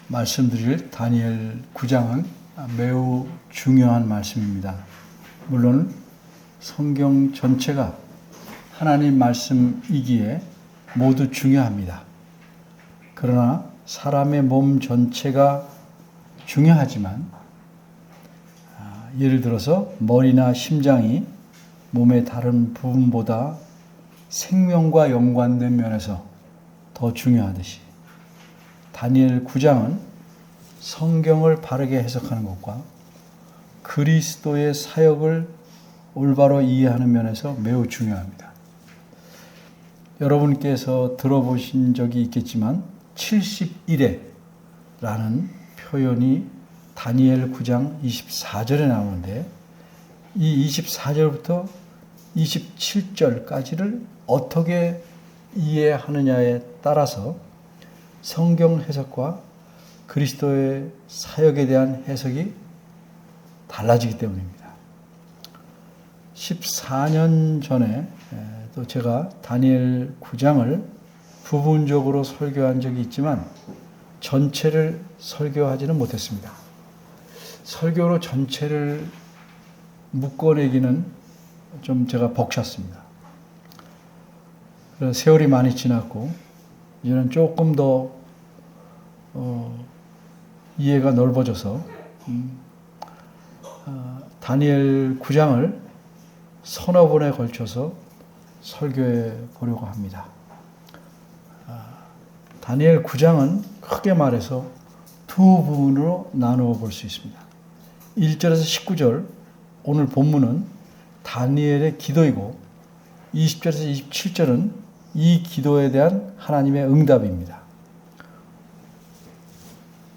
말씀드릴 다니엘 9장은 매우 중요한 말씀입니다. 물론 성경 전체가 하나님 말씀이기에 모두 중요합니다. 그러나 사람의 몸 전체가 중요하지만 예를 들어서 머리나 심장이 몸의 다른 부분보다 생명과 연관된 면에서 더 중요하듯이 다니엘 9장은 성경을 바르게 해석하는 것과 그리스도의 사역을 올바로 이해하는 면에서 매우 중요합니다. 여러분께서 들어보신 적이 있겠지만 71회라는 표현이 다니엘 9장 24절에 나오는데 이 24절부터 27절까지를 어떻게 이해하느냐에 따라서 성경 해석과 그리스도의 사역에 대한 해석이 달라지기 때문입니다. 14년 전에 또 제가 다니엘 9장을 부분적으로 설교한 적이 있지만 전체를 설교하지는 못했습니다. 설교로 전체를 묶어내기는 좀 제가 벅찼습니다. 그래서 세월이 많이 지났고 이제는 조금 더 이해가 넓어져서 다니엘 9장을 서너 번에 걸쳐서 설교해 보려고 합니다. 다니엘 9장은 크게 말해서 두 부분으로 나누어 볼 수 있습니다. 1절에서 19절 오늘 본문은 다니엘의 기도이고 20절에서 27절은 이 기도에 대한 하나님의 응답입니다.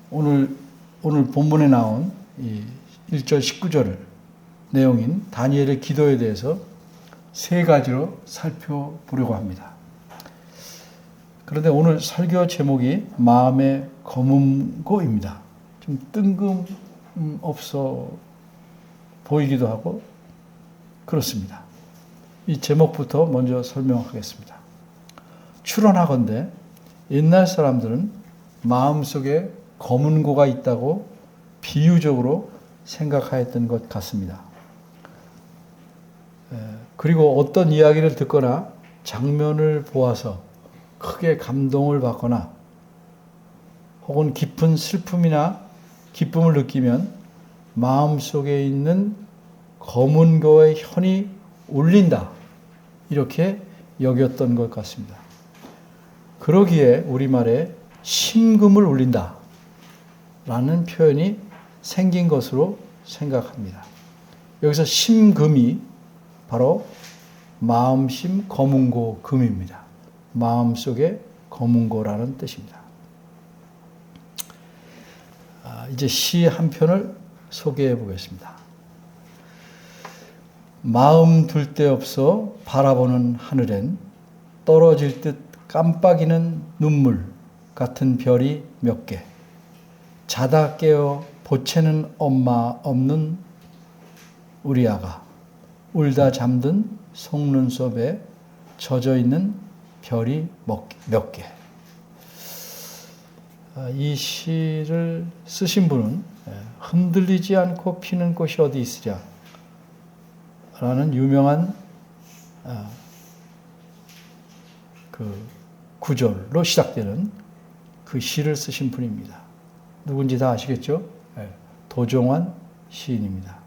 오늘 본문에 나온 이 1절 19절 내용인 다니엘의 기도에 대해서 세 가지로 살펴보려고 합니다. 그런데 오늘 설교 제목이 마음의 검음고입니다. 좀 뜬금없어 보이기도 하고 그렇습니다. 이 제목부터 먼저 설명하겠습니다. 추론하건대 옛날 사람들은 마음속에 검은 고가 있다고 비유적으로 생각하였던 것 같습니다. 그리고 어떤 이야기를 듣거나 장면을 보아서 크게 감동을 받거나 혹은 깊은 슬픔이나 기쁨을 느끼면 마음속에 있는 검은 고의 현이 울린다. 이렇게 여겼던 것 같습니다. 그러기에 우리말에 심금을 울린다 라는 표현이 생긴 것으로 생각합니다. 여기서 심금이 바로 마음심 검은고 금입니다. 마음속에 검은고라는 뜻입니다. 이제 시 한 편을 소개해 보겠습니다. 마음 둘 데 없어 바라보는 하늘엔 떨어질 듯 깜빡이는 눈물 같은 별이 몇 개. 자다 깨어 보채는 엄마 없는 우리 아가. 울다 잠든 속눈썹에 젖어있는 별이 몇 개. 이 시를 쓰신 분은 흔들리지 않고 피는 꽃이 어디 있으랴 라는 유명한 그 구절로 시작되는 그 시를 쓰신 분입니다. 누군지 다 아시겠죠? 도종환 시인입니다.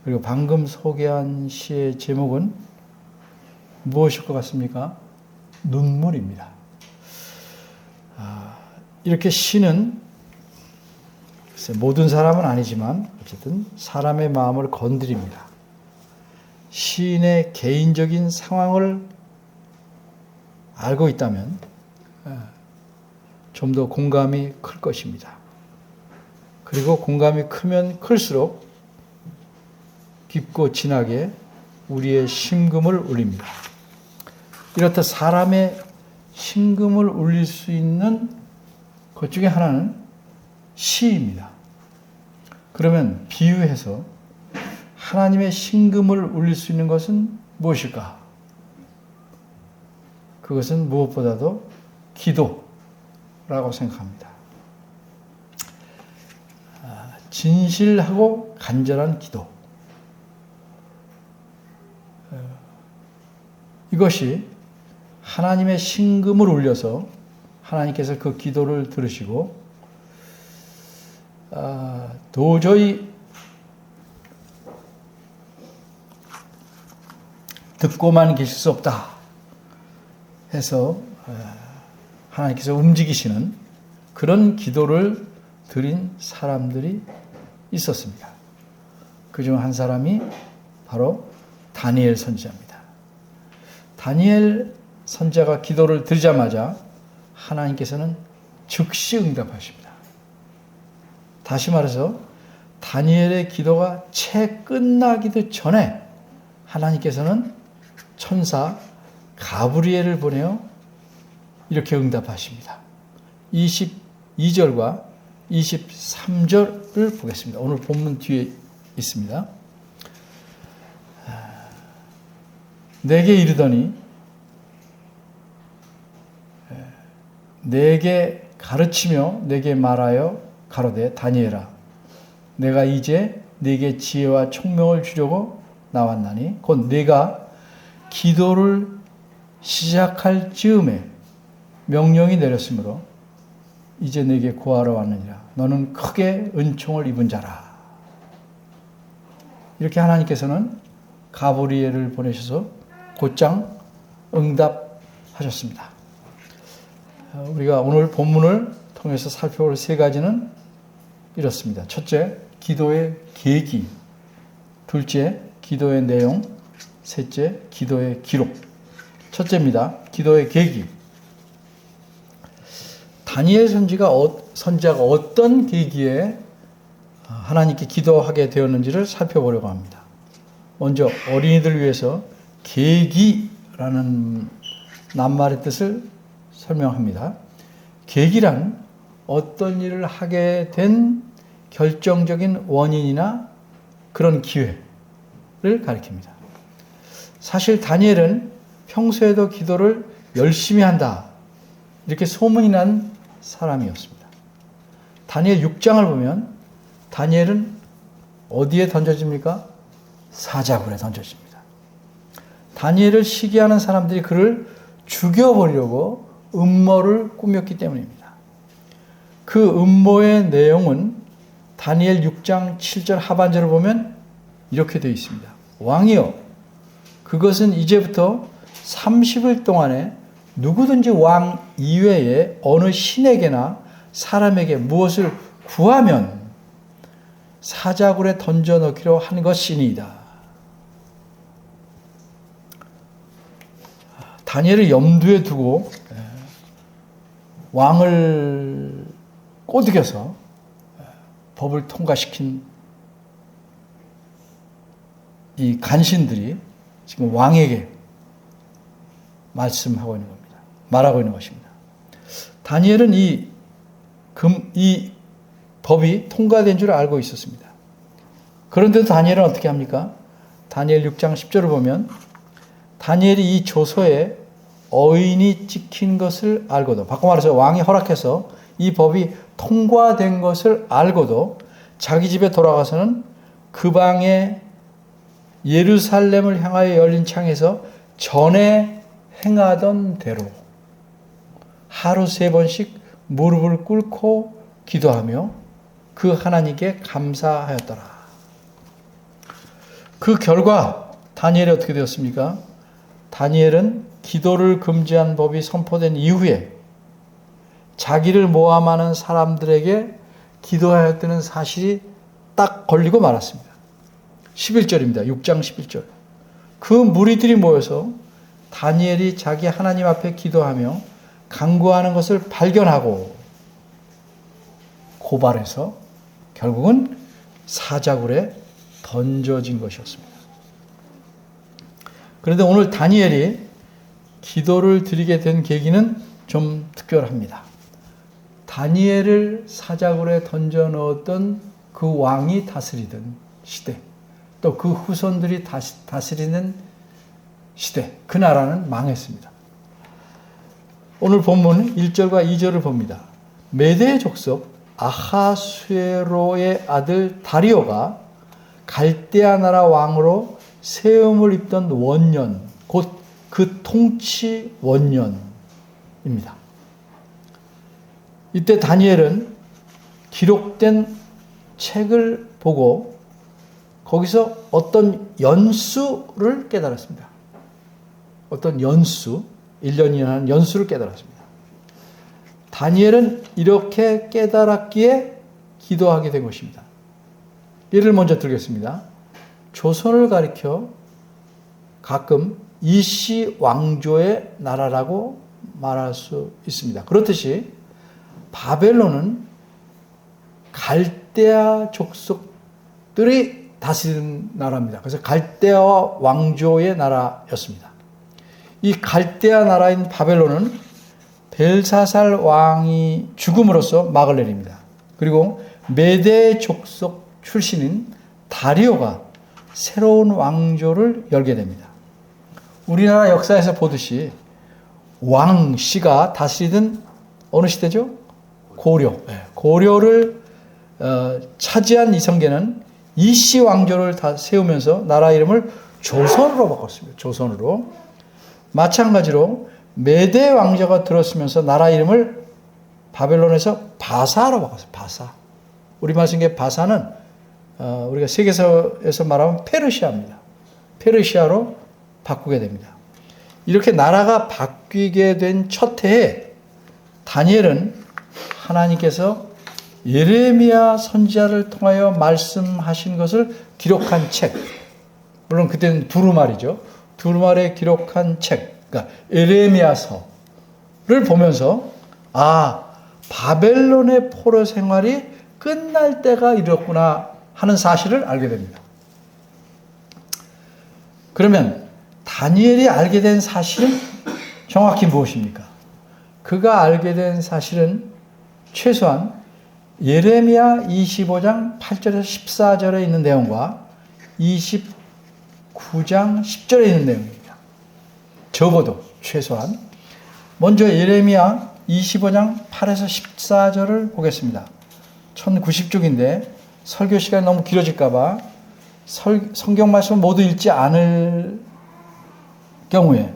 그리고 방금 소개한 시의 제목은 무엇일 것 같습니까? 눈물입니다. 이렇게 시는 모든 사람은 아니지만 어쨌든 사람의 마음을 건드립니다. 시인의 개인적인 상황을 알고 있다면 좀 더 공감이 클 것입니다. 그리고 공감이 크면 클수록 깊고 진하게 우리의 심금을 울립니다. 이렇듯 사람의 심금을 울릴 수 있는 것 중에 하나는 시입니다. 그러면 비유해서 하나님의 심금을 울릴 수 있는 것은 무엇일까? 그것은 무엇보다도 기도라고 생각합니다. 진실하고 간절한 기도. 이것이 하나님의 신금을 울려서 하나님께서 그 기도를 들으시고 도저히 듣고만 계실 수 없다 해서 하나님께서 움직이시는 그런 기도를 드린 사람들이 있었습니다. 그중 한 사람이 바로 다니엘 선지자입니다. 다니엘 선지자가 기도를 드리자마자 하나님께서는 즉시 응답하십니다. 다시 말해서 다니엘의 기도가 채 끝나기도 전에 하나님께서는 천사 가브리엘을 보내어 이렇게 응답하십니다. 22절과 23절을 보겠습니다. 오늘 본문 뒤에 있습니다. 내게 이르더니 내게 가르치며 내게 말하여 가로되 다니엘아 내가 이제 네게 지혜와 총명을 주려고 나왔나니 곧 네가 기도를 시작할 즈음에 명령이 내렸으므로 이제 네게 구하러 왔느니라. 너는 크게 은총을 입은 자라. 이렇게 하나님께서는 가브리엘을 보내셔서 곧장 응답하셨습니다. 우리가 오늘 본문을 통해서 살펴볼 세 가지는 이렇습니다. 첫째, 기도의 계기. 둘째, 기도의 내용. 셋째, 기도의 기록. 첫째입니다. 기도의 계기. 다니엘 선지자가 어떤 계기에 하나님께 기도하게 되었는지를 살펴보려고 합니다. 먼저 어린이들을 위해서 계기라는 낱말의 뜻을 설명합니다. 계기란 어떤 일을 하게 된 결정적인 원인이나 그런 기회를 가리킵니다. 사실 다니엘은 평소에도 기도를 열심히 한다. 이렇게 소문이 난 사람이었습니다. 다니엘 6장을 보면 다니엘은 어디에 던져집니까? 사자굴에 던져집니다. 다니엘을 시기하는 사람들이 그를 죽여버리려고 음모를 꾸몄기 때문입니다. 그 음모의 내용은 다니엘 6장 7절 하반절을 보면 이렇게 되어 있습니다. 왕이여, 그것은 이제부터 30일 동안에 누구든지 왕 이외에 어느 신에게나 사람에게 무엇을 구하면 사자굴에 던져넣기로 한 것이니이다. 다니엘을 염두에 두고 왕을 꼬드겨서 법을 통과시킨 이 간신들이 지금 왕에게 말씀하고 있는 겁니다. 말하고 있는 것입니다. 다니엘은 이 법이 통과된 줄 알고 있었습니다. 그런데도 다니엘은 어떻게 합니까? 다니엘 6장 10절을 보면 다니엘이 이 조서에 어인이 찍힌 것을 알고도, 바꿔 말해서 왕이 허락해서 이 법이 통과된 것을 알고도 자기 집에 돌아가서는 그 방에 예루살렘을 향하여 열린 창에서 전에 행하던 대로 하루 3번씩 무릎을 꿇고 기도하며 그 하나님께 감사하였더라. 그 결과 다니엘이 어떻게 되었습니까? 다니엘은 기도를 금지한 법이 선포된 이후에 자기를 모함하는 사람들에게 기도하였다는 사실이 딱 걸리고 말았습니다. 11절입니다. 6장 11절. 그 무리들이 모여서 다니엘이 자기 하나님 앞에 기도하며 간구하는 것을 발견하고 고발해서 결국은 사자굴에 던져진 것이었습니다. 그런데 오늘 다니엘이 기도를 드리게 된 계기는 좀 특별합니다. 다니엘을 사자굴에 던져 넣었던 그 왕이 다스리던 시대, 또 그 후손들이 다스리는 시대, 그 나라는 망했습니다. 오늘 본문 1절과 2절을 봅니다. 메대 족속 아하수에로의 아들 다리오가 갈대아 나라 왕으로 세움을 입던 원년, 곧 그 통치 원년입니다. 이때 다니엘은 기록된 책을 보고 거기서 어떤 연수를 깨달았습니다. 어떤 연수, 1년이라는 연수를 깨달았습니다. 다니엘은 이렇게 깨달았기에 기도하게 된 것입니다. 예를 먼저 들겠습니다. 조선을 가리켜 가끔 이시 왕조의 나라라고 말할 수 있습니다. 그렇듯이 바벨론은 갈대아 족속들이 다스리는 나라입니다. 그래서 갈대아 왕조의 나라였습니다. 이 갈대아 나라인 바벨론은 벨사살 왕이 죽음으로써 막을 내립니다. 그리고 메대 족속 출신인 다리오가 새로운 왕조를 열게 됩니다. 우리나라 역사에서 보듯이 왕씨가 다스리던 어느 시대죠? 고려. 고려를 차지한 이성계는 이씨 왕조를 다 세우면서 나라 이름을 조선으로 바꿨습니다. 조선으로. 마찬가지로 메대 왕조가 들었으면서 나라 이름을 바벨론에서 바사로 바꿨어요. 바사. 우리말 쓴게 바사는 우리가 세계사에서 말하면 페르시아입니다. 페르시아로 바꾸게 됩니다. 이렇게 나라가 바뀌게 된 첫 해에 다니엘은 하나님께서 예레미야 선지자를 통하여 말씀하신 것을 기록한 책, 물론 그때는 두루마리죠. 두루마리에 기록한 책, 그러니까 예레미야서를 보면서 바벨론의 포로 생활이 끝날 때가 이렇구나 하는 사실을 알게 됩니다. 그러면 다니엘이 알게 된 사실은 정확히 무엇입니까? 그가 알게 된 사실은 최소한 예레미야 25장 8절에서 14절에 있는 내용과 29장 10절에 있는 내용입니다. 적어도 최소한. 먼저 예레미야 25장 8에서 14절을 보겠습니다. 1090쪽인데 설교 시간이 너무 길어질까 봐 성경 말씀을 모두 읽지 않을 경우에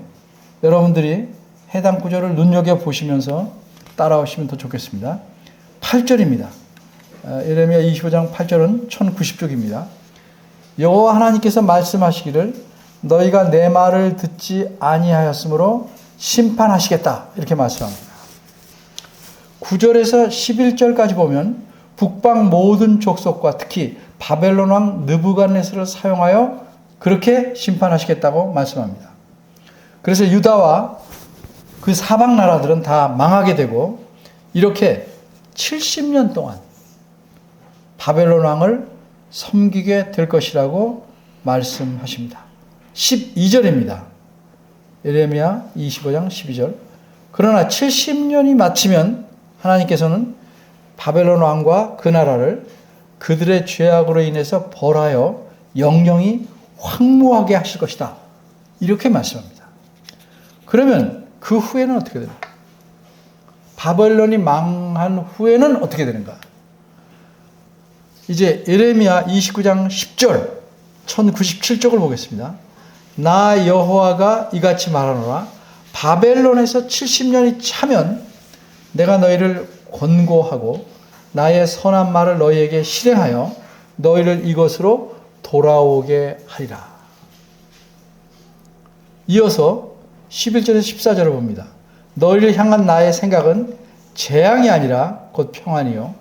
여러분들이 해당 구절을 눈여겨보시면서 따라오시면 더 좋겠습니다. 8절입니다. 예레미야 25장 8절은 1090쪽입니다. 여호와 하나님께서 말씀하시기를 너희가 내 말을 듣지 아니하였으므로 심판하시겠다 이렇게 말씀합니다. 9절에서 11절까지 보면 북방 모든 족속과 특히 바벨론 왕 느부갓네살을 사용하여 그렇게 심판하시겠다고 말씀합니다. 그래서 유다와 그 사방 나라들은 다 망하게 되고 이렇게 70년 동안 바벨론 왕을 섬기게 될 것이라고 말씀하십니다. 12절입니다. 예레미야 25장 12절. 그러나 70년이 마치면 하나님께서는 바벨론 왕과 그 나라를 그들의 죄악으로 인해서 벌하여 영영이 황무하게 하실 것이다. 이렇게 말씀합니다. 그러면 그 후에는 어떻게 됩니까? 바벨론이 망한 후에는 어떻게 되는가? 이제 예레미야 29장 10절 1097쪽을 보겠습니다. 나 여호와가 이같이 말하노라 바벨론에서 70년이 차면 내가 너희를 권고하고 나의 선한 말을 너희에게 실행하여 너희를 이것으로 돌아오게 하리라. 이어서 11절에서 14절을 봅니다. 너희를 향한 나의 생각은 재앙이 아니라 곧 평안이요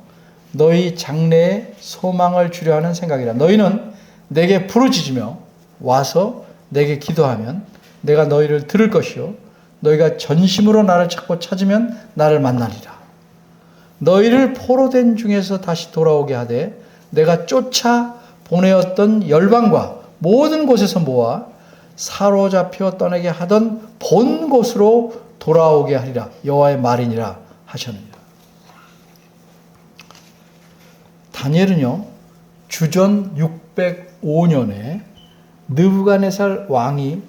너희 장래에 소망을 주려 하는 생각이라. 너희는 내게 부르짖으며 와서 내게 기도하면 내가 너희를 들을 것이요 너희가 전심으로 나를 찾고 찾으면 나를 만나리라. 너희를 포로된 중에서 다시 돌아오게 하되 내가 쫓아 보내었던 열방과 모든 곳에서 모아 사로잡혀 떠나게 하던 본 곳으로 돌아오게 하리라. 여호와의 말이니라 하셨느니라. 다니엘은요, 주전 605년에 느부갓네살 왕이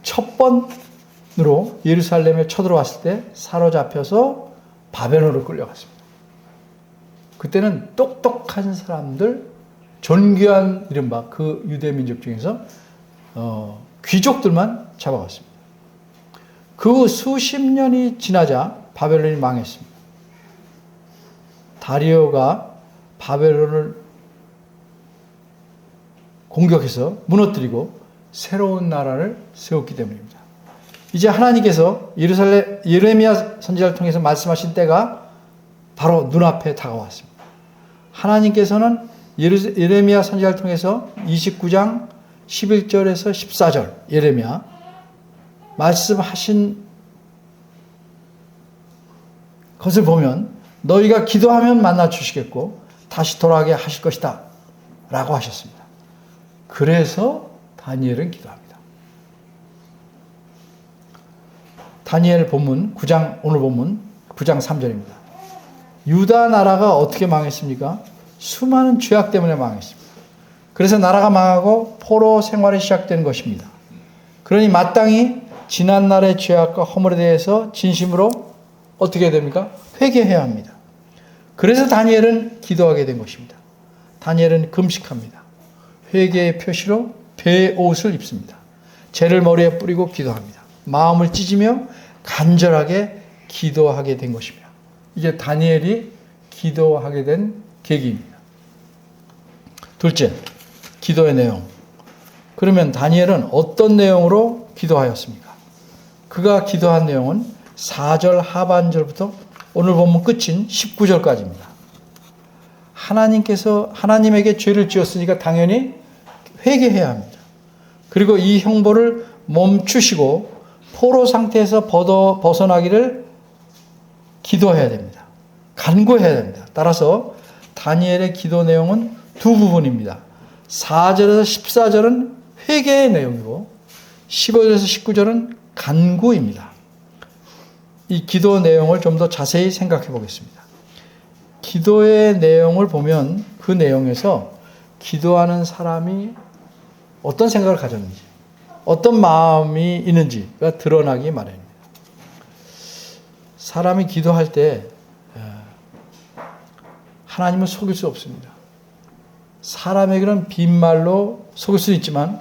첫 번으로 예루살렘에 쳐들어왔을 때 사로잡혀서 바벨론으로 끌려갔습니다. 그때는 똑똑한 사람들, 존귀한 이른바 그 유대 민족 중에서 귀족들만 잡아갔습니다. 그 수십 년이 지나자 바벨론이 망했습니다. 다리오가 바벨론을 공격해서 무너뜨리고 새로운 나라를 세웠기 때문입니다. 이제 하나님께서 예레미야 선지자를 통해서 말씀하신 때가 바로 눈앞에 다가왔습니다. 하나님께서는 예레미야 선지자를 통해서 29장 11절에서 14절 예레미야 말씀하신 것을 보면 너희가 기도하면 만나 주시겠고 다시 돌아가게 하실 것이다 라고 하셨습니다. 그래서 다니엘은 기도합니다. 다니엘 본문 9장, 오늘 본문 9장 3절입니다. 유다 나라가 어떻게 망했습니까? 수많은 죄악 때문에 망했습니다. 그래서 나라가 망하고 포로 생활이 시작된 것입니다. 그러니 마땅히 지난날의 죄악과 허물에 대해서 진심으로 어떻게 해야 됩니까? 회개해야 합니다. 그래서 다니엘은 기도하게 된 것입니다. 다니엘은 금식합니다. 회개의 표시로 베옷을 입습니다. 죄를 머리에 뿌리고 기도합니다. 마음을 찢으며 간절하게 기도하게 된 것입니다. 이게 다니엘이 기도하게 된 계기입니다. 둘째, 기도의 내용. 그러면 다니엘은 어떤 내용으로 기도하였습니까? 그가 기도한 내용은 4절 하반절부터 오늘 본문 끝인 19절까지입니다. 하나님에게 죄를 지었으니까 당연히 회개해야 합니다. 그리고 이 형벌을 멈추시고 포로 상태에서 벗어나기를 기도해야 됩니다. 간구해야 됩니다. 따라서 다니엘의 기도 내용은 두 부분입니다. 4절에서 14절은 회개의 내용이고 15절에서 19절은 간구입니다. 이 기도 내용을 좀 더 자세히 생각해 보겠습니다. 기도의 내용을 보면 그 내용에서 기도하는 사람이 어떤 생각을 가졌는지, 어떤 마음이 있는지가 드러나기 마련입니다. 사람이 기도할 때 하나님을 속일 수 없습니다. 사람에게는 빈말로 속일 수 있지만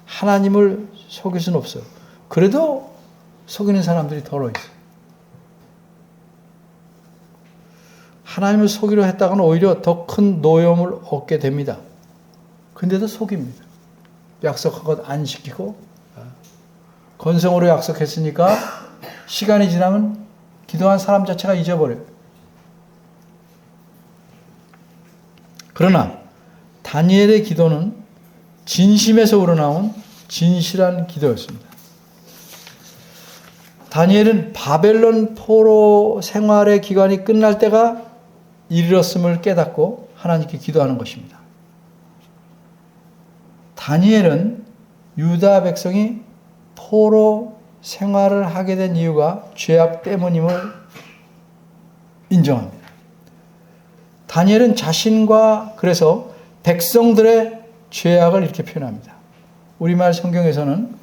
하나님을 속일 수는 없어요. 그래도 속이는 사람들이 더러 있어요. 하나님을 속이려 했다가는 오히려 더 큰 노여움을 얻게 됩니다. 근데도 속입니다. 약속한 것 안 지키고 건성으로 약속했으니까 시간이 지나면 기도한 사람 자체가 잊어버려요. 그러나 다니엘의 기도는 진심에서 우러나온 진실한 기도였습니다. 다니엘은 바벨론 포로 생활의 기간이 끝날 때가 이르렀음을 깨닫고 하나님께 기도하는 것입니다. 다니엘은 유다 백성이 포로 생활을 하게 된 이유가 죄악 때문임을 인정합니다. 다니엘은 자신과 그래서 백성들의 죄악을 이렇게 표현합니다. 우리말 성경에서는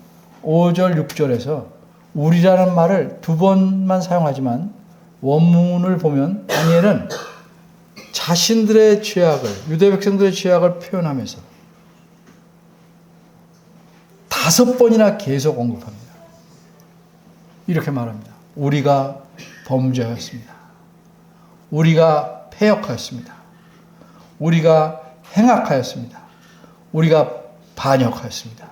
5절, 6절에서 우리라는 말을 두 번만 사용하지만 원문을 보면 다니엘은 자신들의 죄악을, 유대 백성들의 죄악을 표현하면서 5번이나 계속 언급합니다. 이렇게 말합니다. 우리가 범죄하였습니다. 우리가 패역하였습니다. 우리가 행악하였습니다. 우리가 반역하였습니다.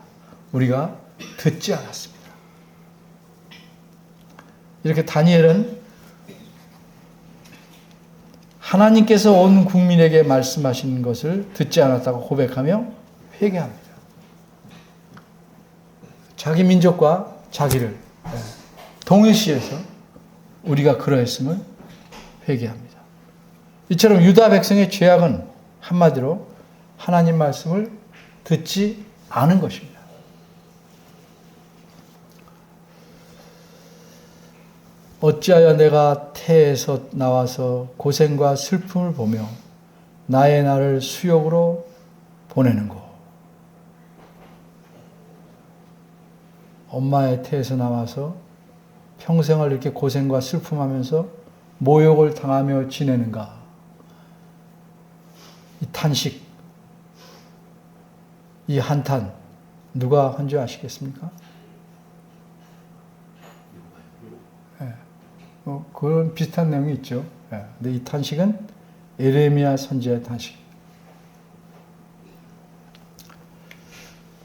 우리가 듣지 않았습니다. 이렇게 다니엘은 하나님께서 온 국민에게 말씀하신 것을 듣지 않았다고 고백하며 회개합니다. 자기 민족과 자기를 동일시해서 우리가 그러했음을 회개합니다. 이처럼 유다 백성의 죄악은 한마디로 하나님 말씀을 듣지 않은 것입니다. 어찌하여 내가 태에서 나와서 고생과 슬픔을 보며 나의 날을 수욕으로 보내는고. 엄마의 태에서 나와서 평생을 이렇게 고생과 슬픔하면서 모욕을 당하며 지내는가. 이 탄식, 이 한탄 누가 한 줄 아시겠습니까? 그런 비슷한 내용이 있죠. 근데 이 탄식은 예레미야 선지자의 탄식.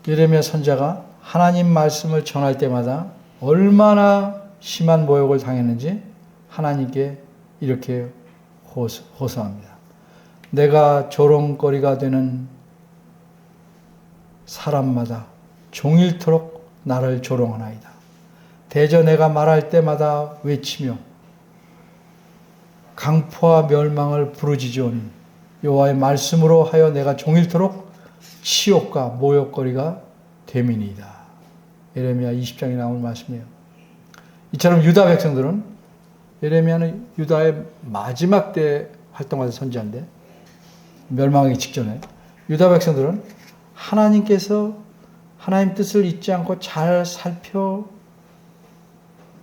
예레미야 선지자가 하나님 말씀을 전할 때마다 얼마나 심한 모욕을 당했는지 하나님께 이렇게 호소합니다. 내가 조롱거리가 되는 사람마다 종일토록 나를 조롱하나이다. 대저 내가 말할 때마다 외치며 강포와 멸망을 부르짖으오니 여호와의 말씀으로 하여 내가 종일토록 치욕과 모욕거리가 됨이니이다. 예레미야 20장에 나오는 말씀이에요. 이처럼 유다 백성들은, 예레미야는 유다의 마지막 때 활동하던 선지자인데 멸망하기 직전에 유다 백성들은 하나님께서 하나님 뜻을 잊지 않고 잘 살펴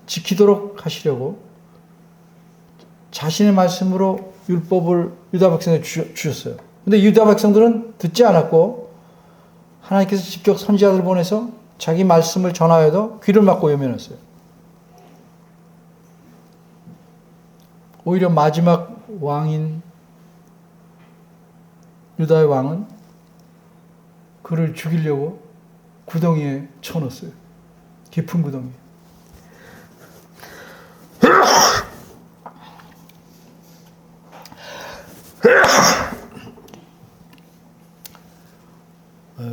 지키도록 하시려고 자신의 말씀으로 율법을 유다 백성에 주셨어요. 근데 유다 백성들은 듣지 않았고 하나님께서 직접 선지자들을 보내서 자기 말씀을 전하여도 귀를 막고 외면했어요. 오히려 마지막 왕인 유다의 왕은 그를 죽이려고 구덩이에 쳐넣었어요. 깊은 구덩이에.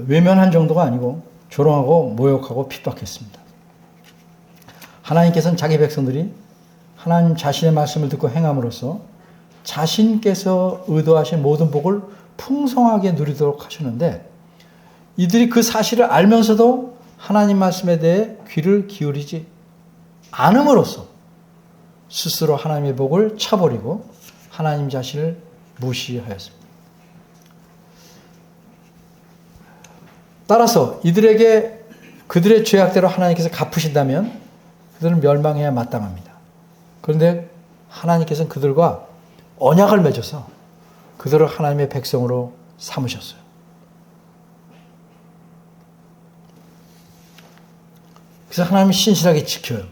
외면한 정도가 아니고 조롱하고 모욕하고 핍박했습니다. 하나님께서는 자기 백성들이 하나님 자신의 말씀을 듣고 행함으로써 자신께서 의도하신 모든 복을 풍성하게 누리도록 하셨는데 이들이 그 사실을 알면서도 하나님 말씀에 대해 귀를 기울이지 않음으로써 스스로 하나님의 복을 차버리고 하나님 자신을 무시하였습니다. 따라서 이들에게 그들의 죄악대로 하나님께서 갚으신다면 그들은 멸망해야 마땅합니다. 그런데 하나님께서는 그들과 언약을 맺어서 그들을 하나님의 백성으로 삼으셨어요. 그래서 하나님이 신실하게 지켜요.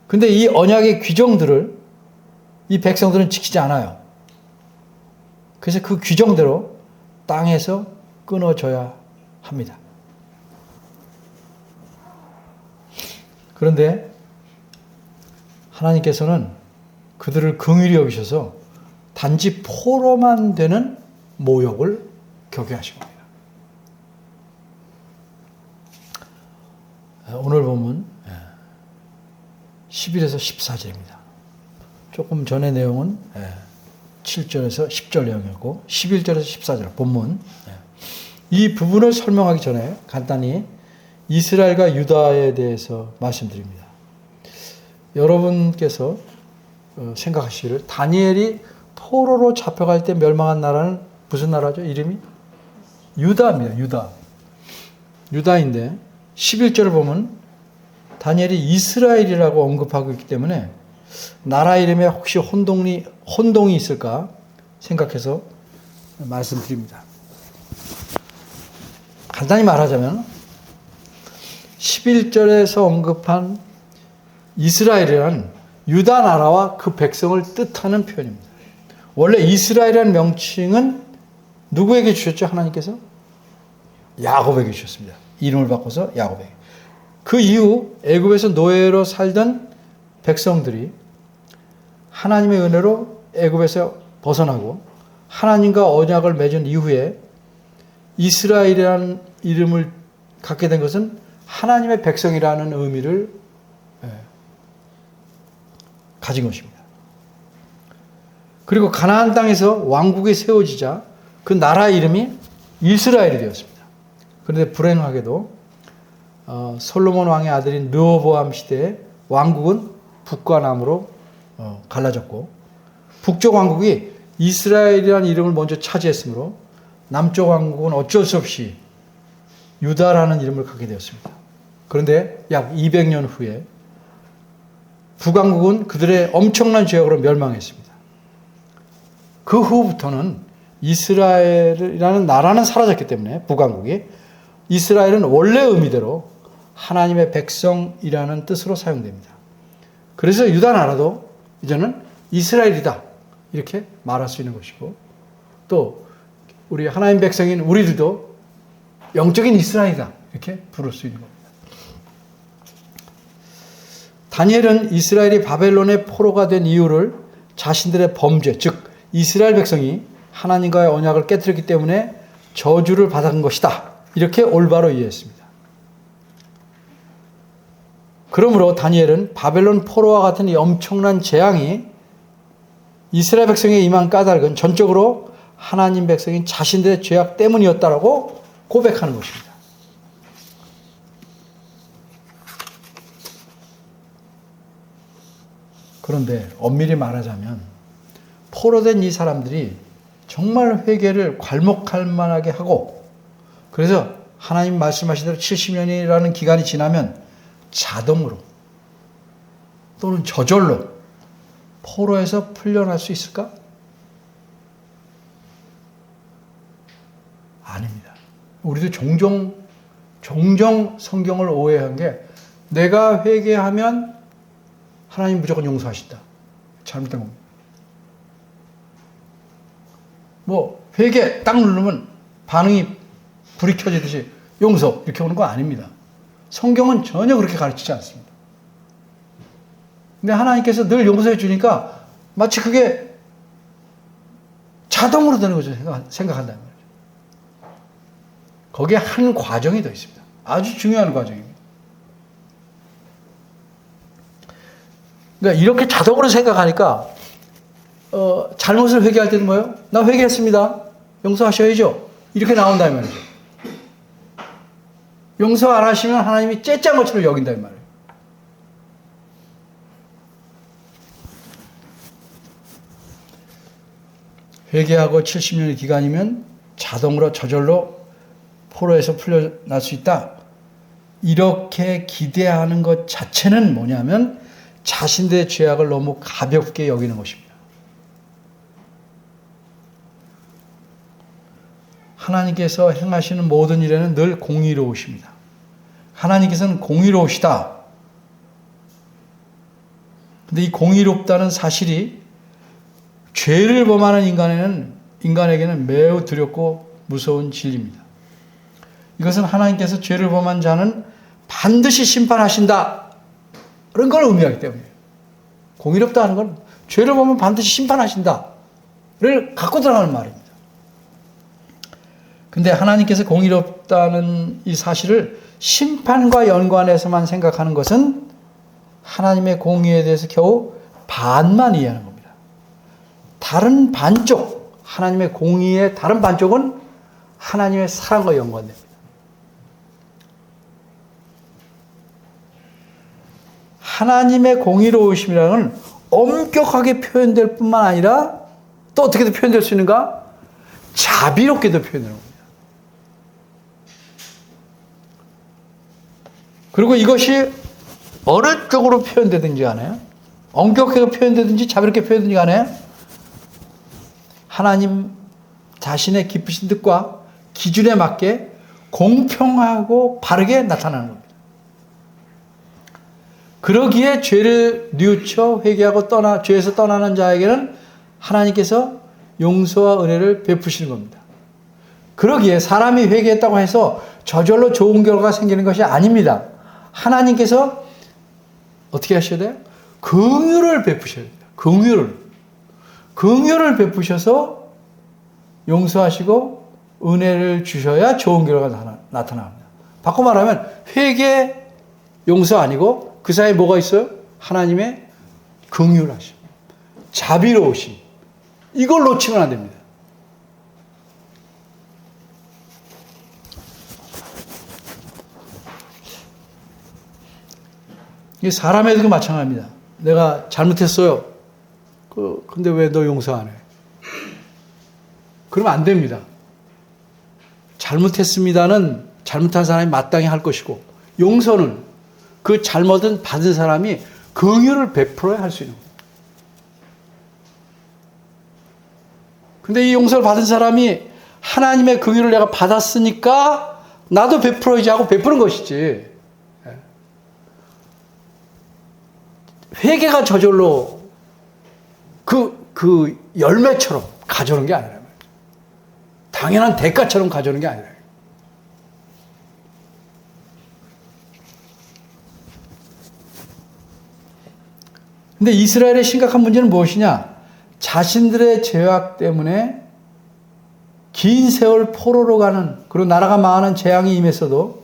근데 이 언약의 규정들을 이 백성들은 지키지 않아요. 그래서 그 규정대로 땅에서 끊어져야 합니다. 그런데 하나님께서는 그들을 긍휼히 여기셔서 단지 포로만 되는 모욕을 교개하신 겁니다. 오늘 본문 11에서 14절입니다. 조금 전의 내용은 7절에서 10절 내용이었고 11절에서 14절 본문. 이 부분을 설명하기 전에 간단히 이스라엘과 유다에 대해서 말씀드립니다. 여러분께서 생각하시기를 다니엘이 포로로 잡혀갈 때 멸망한 나라는 무슨 나라죠? 이름이? 유다입니다. 유다. 유다인데 11절을 보면 다니엘이 이스라엘이라고 언급하고 있기 때문에 나라 이름에 혹시 혼동이 있을까 생각해서 말씀드립니다. 간단히 말하자면 11절에서 언급한 이스라엘이란 유다 나라와 그 백성을 뜻하는 표현입니다. 원래 이스라엘이라는 명칭은 누구에게 주셨죠? 하나님께서? 야곱에게 주셨습니다. 이름을 바꿔서 야곱에게. 그 이후 애굽에서 노예로 살던 백성들이 하나님의 은혜로 애굽에서 벗어나고 하나님과 언약을 맺은 이후에 이스라엘이라는 이름을 갖게 된 것은 하나님의 백성이라는 의미를 가진 것입니다. 그리고 가나안 땅에서 왕국이 세워지자 그 나라 이름이 이스라엘이 되었습니다. 그런데 불행하게도 솔로몬 왕의 아들인 르호보암 시대에 왕국은 북과 남으로 갈라졌고 북쪽 왕국이 이스라엘이라는 이름을 먼저 차지했으므로 남쪽 왕국은 어쩔 수 없이 유다라는 이름을 갖게 되었습니다. 그런데 약 200년 후에 북왕국은 그들의 엄청난 죄악으로 멸망했습니다. 그 후부터는 이스라엘이라는 나라는 사라졌기 때문에 북왕국이 이스라엘은 원래 의미대로 하나님의 백성이라는 뜻으로 사용됩니다. 그래서 유다 나라도 이제는 이스라엘이다 이렇게 말할 수 있는 것이고, 또 우리 하나님 백성인 우리들도 영적인 이스라엘이다 이렇게 부를 수 있는 겁니다. 다니엘은 이스라엘이 바벨론의 포로가 된 이유를 자신들의 범죄, 즉 이스라엘 백성이 하나님과의 언약을 깨뜨렸기 때문에 저주를 받은 것이다 이렇게 올바로 이해했습니다. 그러므로 다니엘은 바벨론 포로와 같은 이 엄청난 재앙이 이스라엘 백성에 임한 까닭은 전적으로 하나님 백성인 자신들의 죄악 때문이었다라고 고백하는 것입니다. 그런데 엄밀히 말하자면 포로된 이 사람들이 정말 회개를 괄목할 만하게 하고, 그래서 하나님 말씀하신 대로 70년이라는 기간이 지나면 자동으로 또는 저절로 포로에서 풀려날 수 있을까? 아닙니다. 우리도 종종 성경을 오해한 게, 내가 회개하면 하나님 무조건 용서하신다. 잘못된 겁니다. 뭐 회개 딱 누르면 반응이 불이 켜지듯이 용서 이렇게 오는 거 아닙니다. 성경은 전혀 그렇게 가르치지 않습니다. 근데 하나님께서 늘 용서해 주니까 마치 그게 자동으로 되는 거죠. 생각한다는 거죠. 거기에 한 과정이 더 있습니다. 아주 중요한 과정입니다. 그러니까 이렇게 자동으로 생각하니까 잘못을 회개할 때는 뭐예요? 나 회개했습니다. 용서하셔야죠. 이렇게 나온다 이 말이죠. 용서 안 하시면 하나님이 째짠 것처럼 여긴다 이 말이에요. 회개하고 70년의 기간이면 자동으로 저절로 포로에서 풀려날 수 있다. 이렇게 기대하는 것 자체는 뭐냐면 자신들의 죄악을 너무 가볍게 여기는 것입니다. 하나님께서 행하시는 모든 일에는 늘 공의로우십니다. 하나님께서는 공의로우시다. 근데 이 공의롭다는 사실이 죄를 범하는 인간에게는 매우 두렵고 무서운 진리입니다. 이것은 하나님께서 죄를 범한 자는 반드시 심판하신다. 그런 걸 의미하기 때문이에요. 공의롭다 하는 건 죄를 범하면 반드시 심판하신다를 갖고 들어가는 말입니다. 근데 하나님께서 공의롭다는 이 사실을 심판과 연관해서만 생각하는 것은 하나님의 공의에 대해서 겨우 반만 이해하는 겁니다. 다른 반쪽, 하나님의 공의의 다른 반쪽은 하나님의 사랑과 연관됩니다. 하나님의 공의로우심이라는 엄격하게 표현될 뿐만 아니라 또 어떻게도 표현될 수 있는가? 자비롭게도 표현되는 겁니다. 그리고 이것이 어느 쪽으로 표현되든지 간에, 엄격하게 표현되든지 자비롭게 표현되든지 간에 하나님 자신의 깊으신 뜻과 기준에 맞게 공평하고 바르게 나타나는 겁니다. 그러기에 죄를 뉘우쳐 회개하고 죄에서 떠나는 자에게는 하나님께서 용서와 은혜를 베푸시는 겁니다. 그러기에 사람이 회개했다고 해서 저절로 좋은 결과가 생기는 것이 아닙니다. 하나님께서 어떻게 하셔야 돼요? 긍휼을 베푸셔야 됩니다. 긍휼을 베푸셔서 용서하시고 은혜를 주셔야 좋은 결과가 나타납니다. 바꿔 말하면 회개, 용서 아니고 그 사이에 뭐가 있어요? 하나님의 긍휼하심, 자비로우심. 이걸 놓치면 안 됩니다. 이게 사람에도 마찬가지입니다. 내가 잘못했어요. 근데 왜 너 용서 안 해? 그러면 안 됩니다. 잘못했습니다는 잘못한 사람이 마땅히 할 것이고, 용서는 그 잘못은 받은 사람이 긍휼을 베풀어야 할 수 있는 겁니다. 근데 이 용서를 받은 사람이 하나님의 긍휼을 내가 받았으니까 나도 베풀어야지 하고 베푸는 것이지. 회개가 저절로 그 열매처럼 가져오는 게 아니라 당연한 대가처럼 가져오는 게 아니라. 근데 이스라엘의 심각한 문제는 무엇이냐? 자신들의 죄악 때문에 긴 세월 포로로 가는, 그리고 나라가 망하는 재앙이 임했어도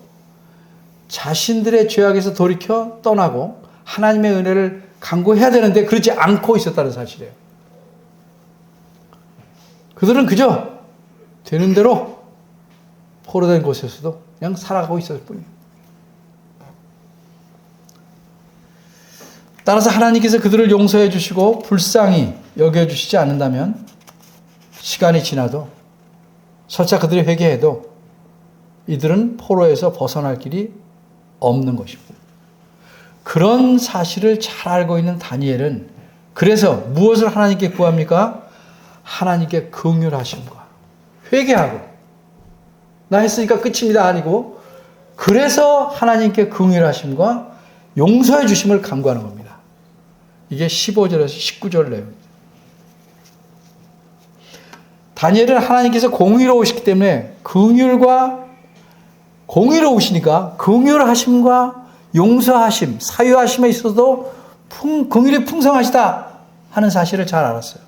자신들의 죄악에서 돌이켜 떠나고 하나님의 은혜를 간구해야 되는데 그렇지 않고 있었다는 사실이에요. 그들은 그저 되는 대로 포로된 곳에서도 그냥 살아가고 있었을 뿐이에요. 따라서 하나님께서 그들을 용서해 주시고 불쌍히 여겨주시지 않는다면 시간이 지나도 설사 그들이 회개해도 이들은 포로에서 벗어날 길이 없는 것입니다. 그런 사실을 잘 알고 있는 다니엘은 그래서 무엇을 하나님께 구합니까? 하나님께 긍휼하심과 회개하고 나 했으니까 끝입니다 아니고 그래서 하나님께 긍휼하심과 용서해 주심을 간구하는 겁니다. 이게 15절에서 19절 내용입니다. 다니엘은 하나님께서 공의로우시기 때문에 공의로우시니까 긍휼하심과 용서하심, 사유하심에 있어도 긍휼이 풍성하시다 하는 사실을 잘 알았어요.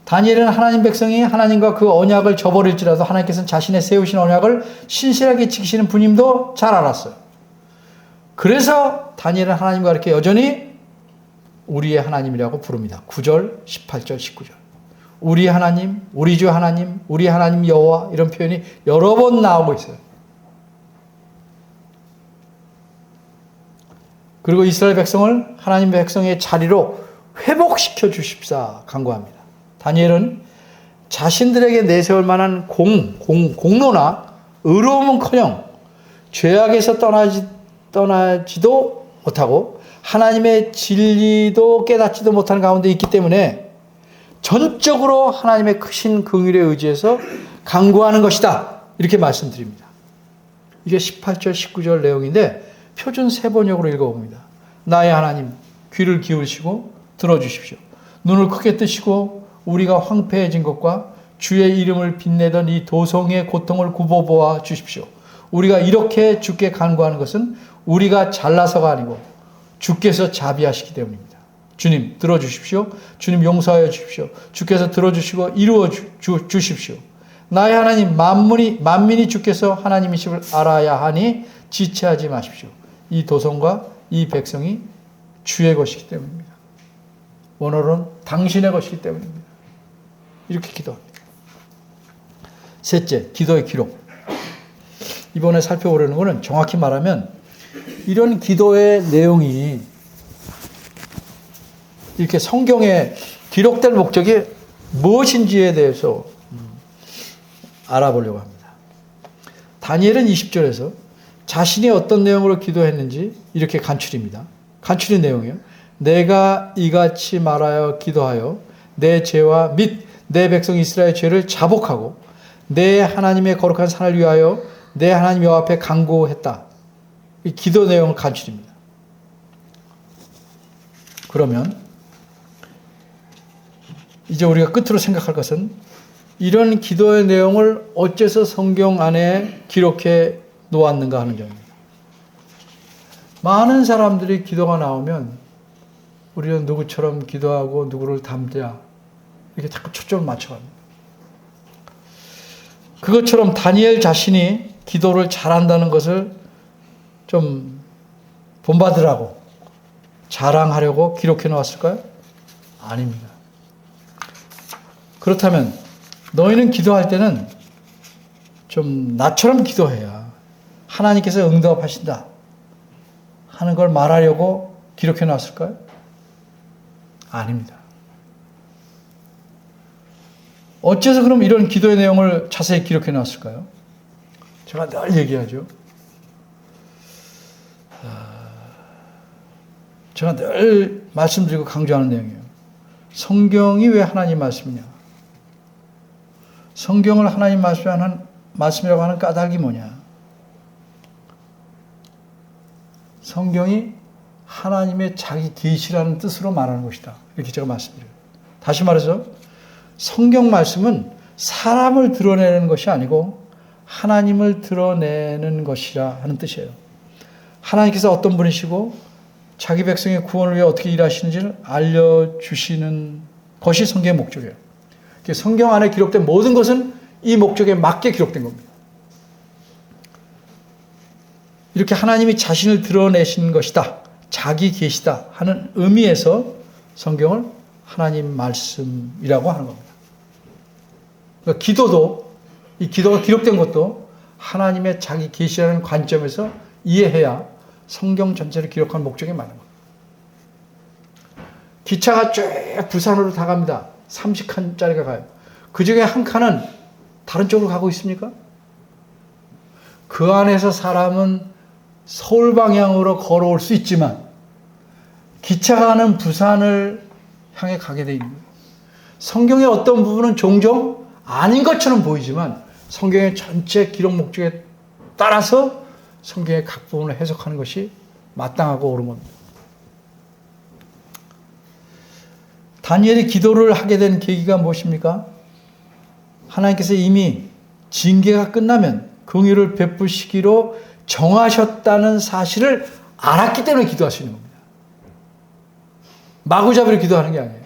다니엘은 하나님 백성이 하나님과 그 언약을 저버릴지라도 하나님께서는 자신의 세우신 언약을 신실하게 지키시는 분임도 잘 알았어요. 그래서 다니엘은 하나님과 이렇게 여전히 우리의 하나님이라고 부릅니다. 9절, 18절, 19절. 우리 하나님, 우리 주 하나님, 우리 하나님 여호와 이런 표현이 여러 번 나오고 있어요. 그리고 이스라엘 백성을 하나님 백성의 자리로 회복시켜 주십사 간구합니다. 다니엘은 자신들에게 내세울 만한 공로나 의로움은커녕 죄악에서 떠나지도 못하고 하나님의 진리도 깨닫지도 못하는 가운데 있기 때문에 전적으로 하나님의 크신 긍휼에 의지해서 간구하는 것이다. 이렇게 말씀드립니다. 이게 18절, 19절 내용인데 표준 세번역으로 읽어봅니다. 나의 하나님 귀를 기울이시고 들어주십시오. 눈을 크게 뜨시고 우리가 황폐해진 것과 주의 이름을 빛내던 이 도성의 고통을 굽어보아 주십시오. 우리가 이렇게 주께 간구하는 것은 우리가 잘나서가 아니고 주께서 자비하시기 때문입니다. 주님 들어주십시오. 주님 용서하여 주십시오. 주께서 들어주시고 이루어 주십시오. 나의 하나님 만민이 주께서 하나님이심을 알아야 하니 지체하지 마십시오. 이 도성과 이 백성이 주의 것이기 때문입니다. 원어로는 당신의 것이기 때문입니다. 이렇게 기도합니다. 셋째, 기도의 기록. 이번에 살펴보려는 것은 정확히 말하면 이런 기도의 내용이 이렇게 성경에 기록될 목적이 무엇인지에 대해서 알아보려고 합니다. 다니엘은 20절에서 자신이 어떤 내용으로 기도했는지 이렇게 간추립니다. 간추린 내용이에요. 내가 이같이 말하여 기도하여 내 죄와 및 내 백성 이스라엘의 죄를 자복하고 내 하나님의 거룩한 산을 위하여 내 하나님 여호와 앞에 간구했다. 이 기도 내용을 간추립니다. 그러면 이제 우리가 끝으로 생각할 것은 이런 기도의 내용을 어째서 성경 안에 기록해 놓았는가 하는 점입니다. 많은 사람들이 기도가 나오면 우리는 누구처럼 기도하고 누구를 닮자 이렇게 자꾸 초점을 맞춰갑니다. 그것처럼 다니엘 자신이 기도를 잘한다는 것을 좀 본받으라고 자랑하려고 기록해 놓았을까요? 아닙니다. 그렇다면 너희는 기도할 때는 좀 나처럼 기도해야 하나님께서 응답하신다 하는 걸 말하려고 기록해 놨을까요? 아닙니다. 어째서 그럼 이런 기도의 내용을 자세히 기록해 놨을까요? 제가 늘 얘기하죠. 제가 늘 말씀드리고 강조하는 내용이에요. 성경이 왜 하나님 말씀이냐? 성경을 하나님 말씀이라고 하는 까닭이 뭐냐? 성경이 하나님의 자기 계시라는 뜻으로 말하는 것이다. 이렇게 제가 말씀드려요. 다시 말해서 성경 말씀은 사람을 드러내는 것이 아니고 하나님을 드러내는 것이라 하는 뜻이에요. 하나님께서 어떤 분이시고 자기 백성의 구원을 위해 어떻게 일하시는지를 알려주시는 것이 성경의 목적이에요. 성경 안에 기록된 모든 것은 이 목적에 맞게 기록된 겁니다. 이렇게 하나님이 자신을 드러내신 것이다, 자기 계시다 하는 의미에서 성경을 하나님 말씀이라고 하는 겁니다. 그러니까 기도도, 이 기도가 기록된 것도 하나님의 자기 계시라는 관점에서 이해해야 성경 전체를 기록한 목적에 맞는 겁니다. 기차가 쭉 부산으로 다 갑니다. 30칸짜리가 가요. 그 중에 한 칸은 다른 쪽으로 가고 있습니까? 그 안에서 사람은 서울 방향으로 걸어올 수 있지만 기차가 가는 부산을 향해 가게 돼 있는 거예요. 성경의 어떤 부분은 종종 아닌 것처럼 보이지만 성경의 전체 기록 목적에 따라서 성경의 각 부분을 해석하는 것이 마땅하고 옳은 겁니다. 다니엘이 기도를 하게 된 계기가 무엇입니까? 하나님께서 이미 징계가 끝나면 긍휼을 베푸시기로 정하셨다는 사실을 알았기 때문에 기도할 수 있는 겁니다. 마구잡이로 기도하는 게 아니에요.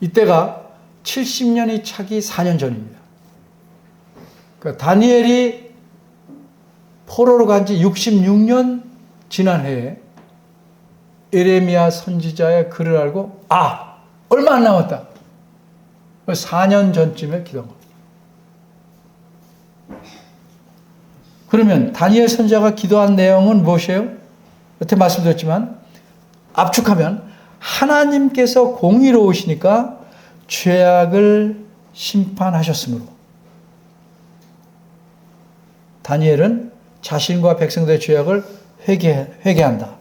이때가 70년이 차기 4년 전입니다. 그러니까 다니엘이 포로로 간 지 66년 지난 해에 에레미야 선지자의 글을 알고 얼마 안 남았다. 4년 전쯤에 기도한 겁니다. 그러면 다니엘 선지자가 기도한 내용은 무엇이에요? 여태 말씀드렸지만 압축하면 하나님께서 공의로우시니까 죄악을 심판하셨으므로 다니엘은 자신과 백성들의 죄악을 회개한다.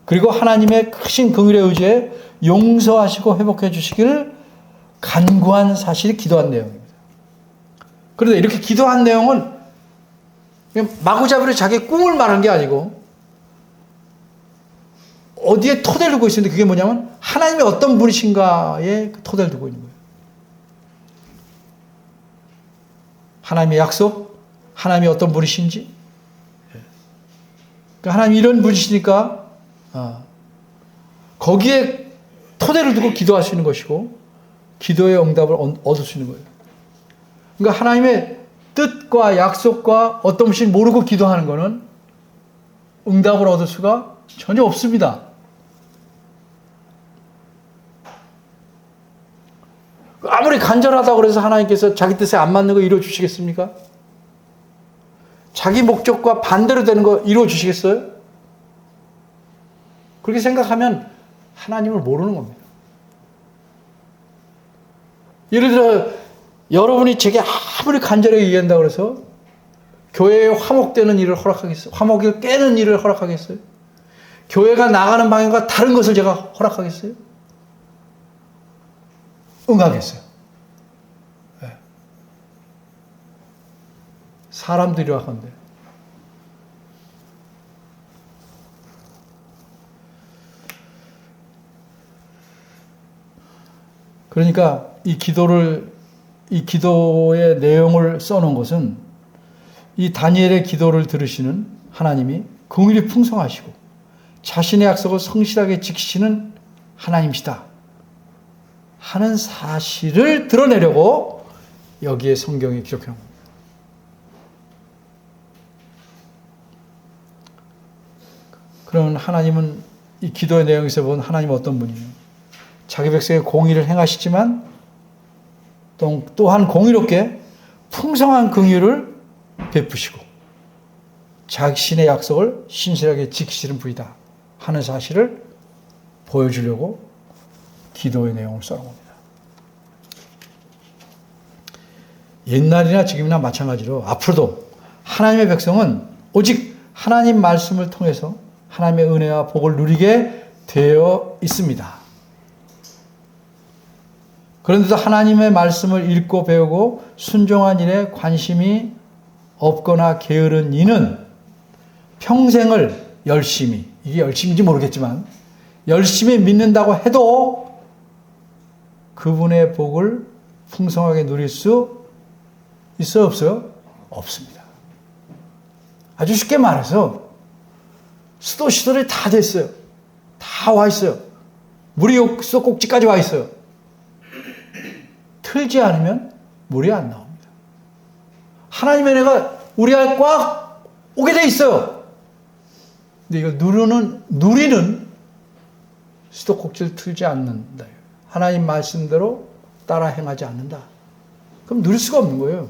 그리고 하나님의 크신 긍휼의 의지에 용서하시고 회복해 주시기를 간구한 사실이 기도한 내용입니다. 그런데 이렇게 기도한 내용은 그냥 마구잡이로 자기 꿈을 말한 게 아니고 어디에 토대를 두고 있었는데 그게 뭐냐면 하나님이 어떤 분이신가에 토대를 두고 있는 거예요. 하나님의 약속, 하나님이 어떤 분이신지. 그러니까 하나님이 이런 분이시니까 거기에 토대를 두고 기도할 수 있는 것이고 기도의 응답을 얻을 수 있는 거예요. 그러니까 하나님의 뜻과 약속과 어떤 분인지 모르고 기도하는 것은 응답을 얻을 수가 전혀 없습니다. 아무리 간절하다고 해서 하나님께서 자기 뜻에 안 맞는 거 이루어 주시겠습니까? 자기 목적과 반대로 되는 거 이루어 주시겠어요? 그렇게 생각하면 하나님을 모르는 겁니다. 예를 들어 여러분이 제게 아무리 간절하게 얘기한다고 해서 교회에 화목되는 일을 허락하겠어요? 화목을 깨는 일을 허락하겠어요? 교회가 나가는 방향과 다른 것을 제가 허락하겠어요? 응하겠어요. 네. 사람들이 하건대. 그러니까 이 기도의 내용을 써놓은 것은 이 다니엘의 기도를 들으시는 하나님이 긍휼이 풍성하시고 자신의 약속을 성실하게 지키시는 하나님이시다 하는 사실을 드러내려고 여기에 성경에 기록해 놓은 겁니다. 그러면 하나님은 이 기도의 내용에서 본 하나님은 어떤 분이에요? 자기 백성의 공의를 행하시지만 또한 공의롭게 풍성한 긍휼을 베푸시고 자신의 약속을 신실하게 지키시는 분이다 하는 사실을 보여주려고 기도의 내용을 써놓은 겁니다. 옛날이나 지금이나 마찬가지로 앞으로도 하나님의 백성은 오직 하나님 말씀을 통해서 하나님의 은혜와 복을 누리게 되어 있습니다. 그런데도 하나님의 말씀을 읽고 배우고 순종한 일에 관심이 없거나 게으른 이는 평생을 열심히, 이게 열심인지 모르겠지만 열심히 믿는다고 해도 그분의 복을 풍성하게 누릴 수 있어요, 없어요? 없습니다. 아주 쉽게 말해서 수도 시설이 다 됐어요. 다 와 있어요. 물이 수도 꼭지까지 와 있어요. 틀지 않으면 물이 안 나옵니다. 하나님의 은혜가 우리 안에 꽉 오게 돼 있어요. 근데 이걸 누리는 수도 꼭지를 틀지 않는다. 하나님 말씀대로 따라 행하지 않는다. 그럼 누릴 수가 없는 거예요.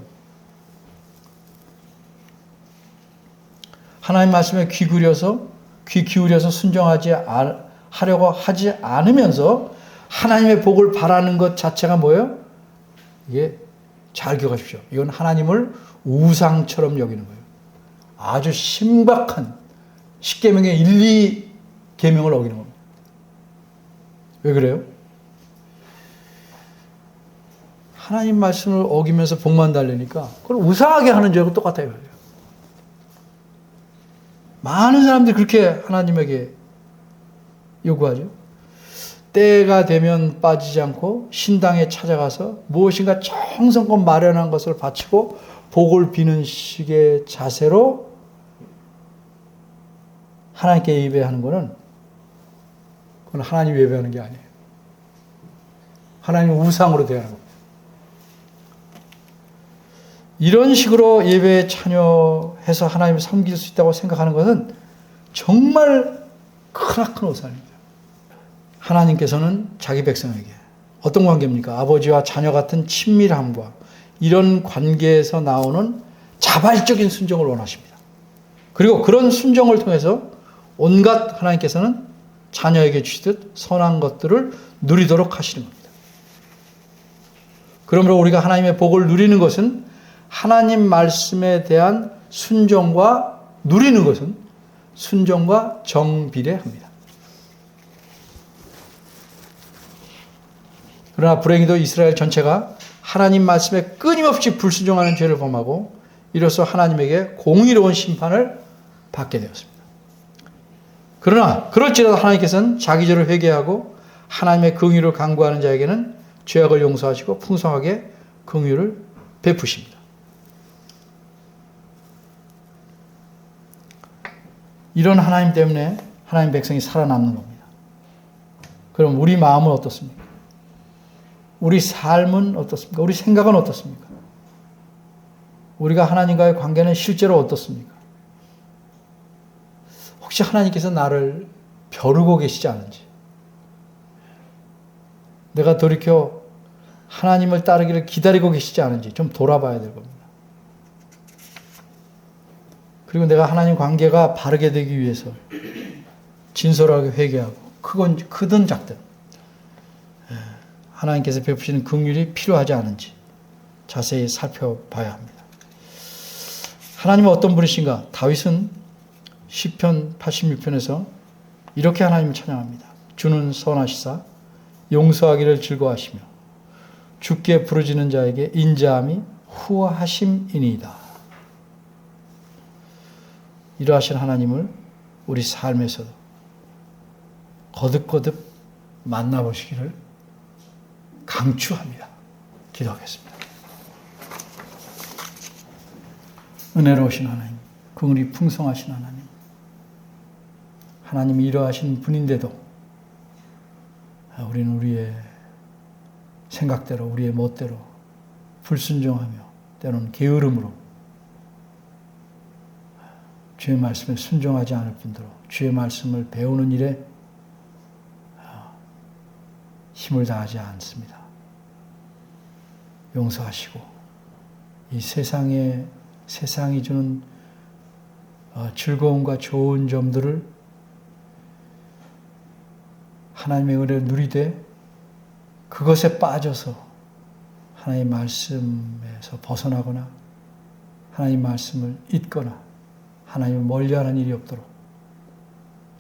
하나님 말씀에 귀 기울여서 순종하지 하려고 하지 않으면서 하나님의 복을 바라는 것 자체가 뭐예요? 이게 잘 기억하십시오. 이건 하나님을 우상처럼 여기는 거예요. 아주 신박한 10계명의 1, 2계명을 어기는 겁니다. 왜 그래요? 하나님 말씀을 어기면서 복만 달래니까 그걸 우상하게 하는 죄하고 똑같아요. 많은 사람들이 그렇게 하나님에게 요구하죠. 때가 되면 빠지지 않고 신당에 찾아가서 무엇인가 정성껏 마련한 것을 바치고 복을 비는 식의 자세로 하나님께 예배하는 것은 그건 하나님 예배하는 게 아니에요. 하나님 우상으로 대하는 겁니다. 이런 식으로 예배에 참여해서 하나님을 섬길 수 있다고 생각하는 것은 정말 크나큰 오산입니다. 하나님께서는 자기 백성에게 어떤 관계입니까? 아버지와 자녀 같은 친밀함과 이런 관계에서 나오는 자발적인 순종을 원하십니다. 그리고 그런 순종을 통해서 온갖 하나님께서는 자녀에게 주시듯 선한 것들을 누리도록 하시는 겁니다. 그러므로 우리가 하나님의 복을 누리는 것은 하나님 말씀에 대한 순종과 누리는 것은 순종과 정비례합니다. 그러나 불행히도 이스라엘 전체가 하나님 말씀에 끊임없이 불순종하는 죄를 범하고 이로써 하나님에게 공의로운 심판을 받게 되었습니다. 그러나 그럴지라도 하나님께서는 자기 죄를 회개하고 하나님의 긍휼을 간구하는 자에게는 죄악을 용서하시고 풍성하게 긍휼을 베푸십니다. 이런 하나님 때문에 하나님 백성이 살아남는 겁니다. 그럼 우리 마음은 어떻습니까? 우리 삶은 어떻습니까? 우리 생각은 어떻습니까? 우리가 하나님과의 관계는 실제로 어떻습니까? 혹시 하나님께서 나를 벼르고 계시지 않은지, 내가 돌이켜 하나님을 따르기를 기다리고 계시지 않은지 좀 돌아봐야 될 겁니다. 그리고 내가 하나님 관계가 바르게 되기 위해서 진솔하게 회개하고 크든 작든 하나님께서 베푸시는 긍휼이 필요하지 않은지 자세히 살펴봐야 합니다. 하나님은 어떤 분이신가? 다윗은 시편 86편에서 이렇게 하나님을 찬양합니다. 주는 선하시사 용서하기를 즐거워하시며 주께 부르짖는 자에게 인자함이 후하심이니이다. 이러하신 하나님을 우리 삶에서도 거듭거듭 만나보시기를 강추합니다. 기도하겠습니다. 은혜로우신 하나님, 긍휼이 풍성하신 하나님, 하나님이 이러하신 분인데도 우리는 우리의 생각대로, 우리의 멋대로 불순종하며 때로는 게으름으로 주의 말씀에 순종하지 않을 뿐더러 주의 말씀을 배우는 일에 힘을 다하지 않습니다. 용서하시고 이 세상이 주는 즐거움과 좋은 점들을 하나님의 은혜를 누리되 그것에 빠져서 하나님의 말씀에서 벗어나거나 하나님의 말씀을 잊거나 하나님을 멀리하는 일이 없도록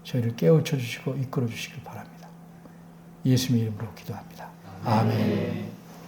저희를 깨우쳐 주시고 이끌어 주시길 바랍니다. 예수님의 이름으로 기도합니다. 아멘.